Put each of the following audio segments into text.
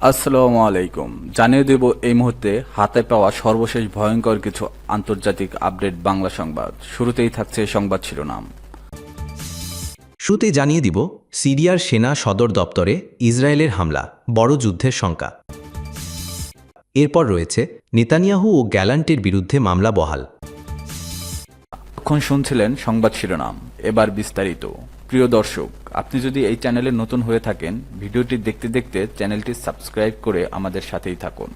আসসালামু আলাইকুম। জানিয়ে দেব এই মুহূর্তে হাতে পাওয়া সর্বশেষ ভয়ঙ্কর কিছু আন্তর্জাতিক আপডেট বাংলা সংবাদ। শুরুতেই থাকছে সংবাদ শিরোনাম। শুরুতেই জানিয়ে দিব সিরিয়ার সেনা সদর দপ্তরে ইসরায়েলের হামলা, বড় যুদ্ধের শঙ্কা। এরপর রয়েছে নেতানিয়াহু ও গ্যালান্টের বিরুদ্ধে মামলা বহাল। এখন শুনছিলেন সংবাদ শিরোনাম, এবার বিস্তারিত। প্রিয় দর্শক, আপনি যদি এই চ্যানেলে নতুন হয়ে থাকেন, ভিডিওটি দেখতে দেখতে চ্যানেলটি সাবস্ক্রাইব করে আমাদের সাথেই থাকুন।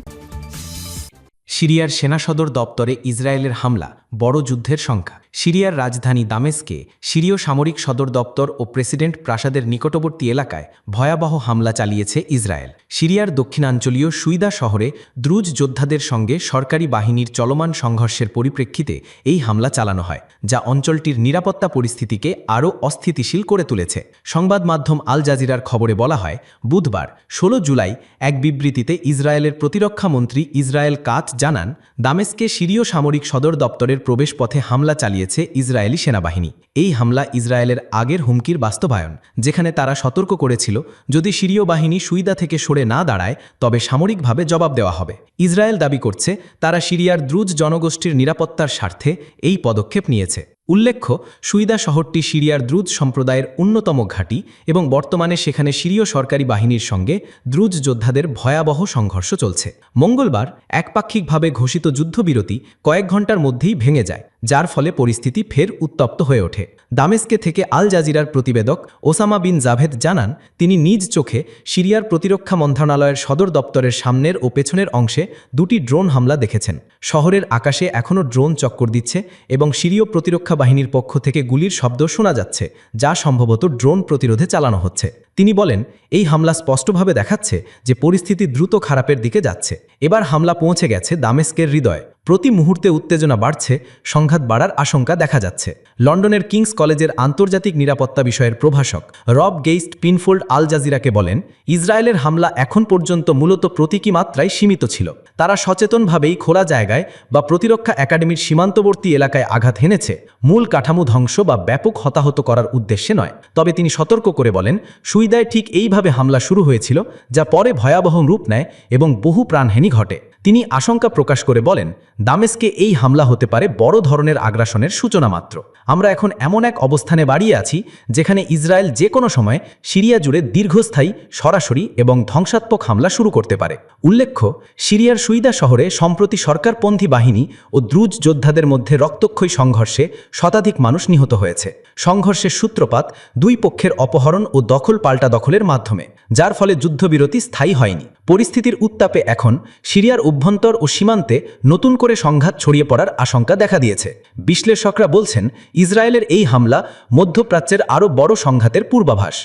সিরিয়ার সেনা সদর দপ্তরে ইসরায়েলের হামলা, বড় যুদ্ধের শঙ্কা। সিরিয়ার রাজধানী দামেস্কে সিরীয় সামরিক সদর দপ্তর ও প্রেসিডেন্ট প্রাসাদের নিকটবর্তী এলাকায় ভয়াবহ হামলা চালিয়েছে ইসরায়েল। সিরিয়ার দক্ষিণাঞ্চলীয় সুইদা শহরে দ্রুজ যোদ্ধাদের সঙ্গে সরকারি বাহিনীর চলমান সংঘর্ষের পরিপ্রেক্ষিতে এই হামলা চালানো হয়, যা অঞ্চলটির নিরাপত্তা পরিস্থিতিকে আরও অস্থিতিশীল করে তুলেছে। সংবাদ মাধ্যম আল জাজিরার খবরে বলা হয়, বুধবার ১৬ জুলাই এক বিবৃতিতে ইসরায়েলের প্রতিরক্ষা মন্ত্রী ইসরায়েল কাৎজ জানান, দামেস্কে সিরীয় সামরিক সদর দপ্তরের প্রবেশপথে হামলা চালিয়েছে ইসরায়েলি সেনাবাহিনী। এই হামলা ইসরায়েলের আগের হুমকির বাস্তবায়ন, যেখানে তারা সতর্ক করেছিল যদি সিরীয় বাহিনী সুইদা থেকে সরে না দাঁড়ায় তবে সামরিকভাবে জবাব দেওয়া হবে। ইসরায়েল দাবি করছে তারা সিরিয়ার দ্রুজ জনগোষ্ঠীর নিরাপত্তার স্বার্থে এই পদক্ষেপ নিয়েছে। উল্লেখ্য, সুইদা শহরটি সিরিয়ার দ্রুজ সম্প্রদায়ের অন্যতম ঘাঁটি এবং বর্তমানে সেখানে সিরীয় সরকারি বাহিনীর সঙ্গে দ্রুজ যোদ্ধাদের ভয়াবহ সংঘর্ষ চলছে। মঙ্গলবার একপাক্ষিকভাবে ঘোষিত যুদ্ধবিরতি কয়েক ঘণ্টার মধ্যেই ভেঙে যায়, যার ফলে পরিস্থিতি ফের উত্তপ্ত হয়ে ওঠে। দামেস্কে থেকে আল জাজিরার প্রতিবেদক ওসামা বিন জাভেদ জানান, তিনি নিজ চোখে সিরিয়ার প্রতিরক্ষা মন্ত্রণালয়ের সদর দপ্তরের সামনের ও পেছনের অংশে দুটি ড্রোন হামলা দেখেছেন। শহরের আকাশে এখনও ড্রোন চক্কর দিচ্ছে এবং সিরীয় প্রতিরক্ষা বাহিনীর পক্ষ থেকে গুলির শব্দ শোনা যাচ্ছে, যা সম্ভবত ড্রোন প্রতিরোধে চালানো হচ্ছে। তিনি বলেন, এই হামলা স্পষ্টভাবে দেখাচ্ছে যে পরিস্থিতি দ্রুত খারাপের দিকে যাচ্ছে। এবার হামলা পৌঁছে গেছে দামেস্কের হৃদয়ে। প্রতি মুহূর্তে উত্তেজনা বাড়ছে, সংঘাত বাড়ার আশঙ্কা দেখা যাচ্ছে। লন্ডনের কিংস কলেজের আন্তর্জাতিক নিরাপত্তা বিষয়ের প্রভাষক রব গেইস্ট পিনফোল্ড আল জাজিরাকে বলেন, ইসরায়েলের হামলা এখন পর্যন্ত মূলত প্রতীকী মাত্রায় সীমিত ছিল। তারা সচেতনভাবেই খোলা জায়গায় বা প্রতিরক্ষা একাডেমির সীমান্তবর্তী এলাকায় আঘাত হেনেছে, মূল কাঠামো ধ্বংস বা ব্যাপক হতাহত করার উদ্দেশ্যে নয়। তবে তিনি সতর্ক করে বলেন, সুইদায় ঠিক এইভাবে হামলা শুরু হয়েছিল, যা পরে ভয়াবহ রূপ নেয় এবং বহু প্রাণহানি ঘটে। তিনি আশঙ্কা প্রকাশ করে বলেন, দামেস্কে এই হামলা হতে পারে বড় ধরনের আগ্রাসনের সূচনা মাত্র। আমরা এখন এমন এক অবস্থানে দাঁড়িয়ে আছি যেখানে ইসরায়েল যে কোনো সময় সিরিয়া জুড়ে দীর্ঘস্থায়ী, সরাসরি এবং ধ্বংসাত্মক হামলা শুরু করতে পারে। উল্লেখ্য, সিরিয়ার সুইদা শহরে সম্প্রতি সরকারপন্থী বাহিনী ও দ্রুজ যোদ্ধাদের মধ্যে রক্তক্ষয়ী সংঘর্ষে শতাধিক মানুষ নিহত হয়েছে। সংঘর্ষের সূত্রপাত দুই পক্ষের অপহরণ ও দখল পাল্টা দখলের মাধ্যমে, যার ফলে যুদ্ধবিরতি স্থায়ী হয়নি। পরিস্থিতির উত্তাপে এখন সিরিয়ার অভ্যন্তর ও সীমান্তে নতুন করে সংঘাত ছড়িয়ে পড়ার আশঙ্কা দেখা দিয়েছে। বিশ্লেষকরা বলছেন, ইসরায়েলের এই হামলা মধ্যপ্রাচ্যের আরও বড় সংঘাতের পূর্বাভাস।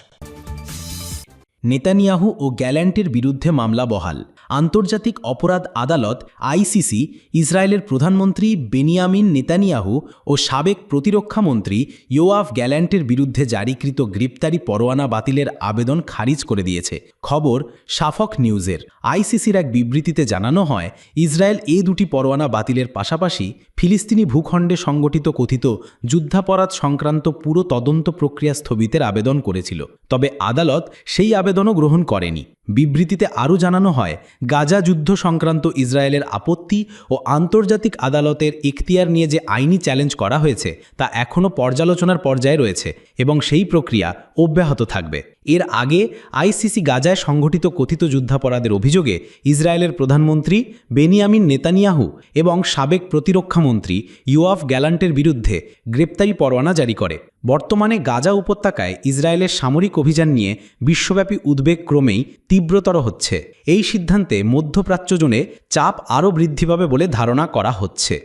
নেতানিয়াহু ও গ্যালান্টের বিরুদ্ধে মামলা বহাল। আন্তর্জাতিক অপরাধ আদালত আইসিসি ইসরায়েলের প্রধানমন্ত্রী বেনিয়ামিন নেতানিয়াহু ও সাবেক প্রতিরক্ষা মন্ত্রী ইয়োয়াফ গ্যালান্টের বিরুদ্ধে জারিকৃত গ্রেপ্তারি পরোয়ানা বাতিলের আবেদন খারিজ করে দিয়েছে। খবর সাফক নিউজের। আইসিসির এক বিবৃতিতে জানানো হয়, ইসরায়েল এই দুটি পরোয়ানা বাতিলের পাশাপাশি ফিলিস্তিনি ভূখণ্ডে সংগঠিত কথিত যুদ্ধাপরাধ সংক্রান্ত পুরো তদন্ত প্রক্রিয়া স্থগিতের আবেদন করেছিল। তবে আদালত সেই আবেদনও গ্রহণ করেনি। বিবৃতিতে আরও জানানো হয়, গাজা যুদ্ধ সংক্রান্ত ইসরায়েলের আপত্তি ও আন্তর্জাতিক আদালতের এখতিয়ার নিয়ে যে আইনি চ্যালেঞ্জ করা হয়েছে তা এখনও পর্যালোচনার পর্যায়ে রয়েছে এবং সেই প্রক্রিয়া অব্যাহত থাকবে। এর আগে আইসিসি গাজায় সংঘটিত কথিত যুদ্ধাপরাধের অভিযোগে ইসরায়েলের প্রধানমন্ত্রী বেনিয়ামিন নেতানিয়াহু এবং সাবেক প্রতিরক্ষামন্ত্রী ইয়োয়াফ গ্যালান্টের বিরুদ্ধে গ্রেপ্তারি পরোয়ানা জারি করে। বর্তমানে গাজা উপত্যকায় ইসরায়েলের সামরিক অভিযান নিয়ে বিশ্বব্যাপী উদ্বেগ ক্রমেই তীব্রতর হচ্ছে। এই সিদ্ধান্তে মধ্যপ্রাচ্য জোনে চাপ আরও বৃদ্ধি পাবে বলে ধারণা করা হচ্ছে।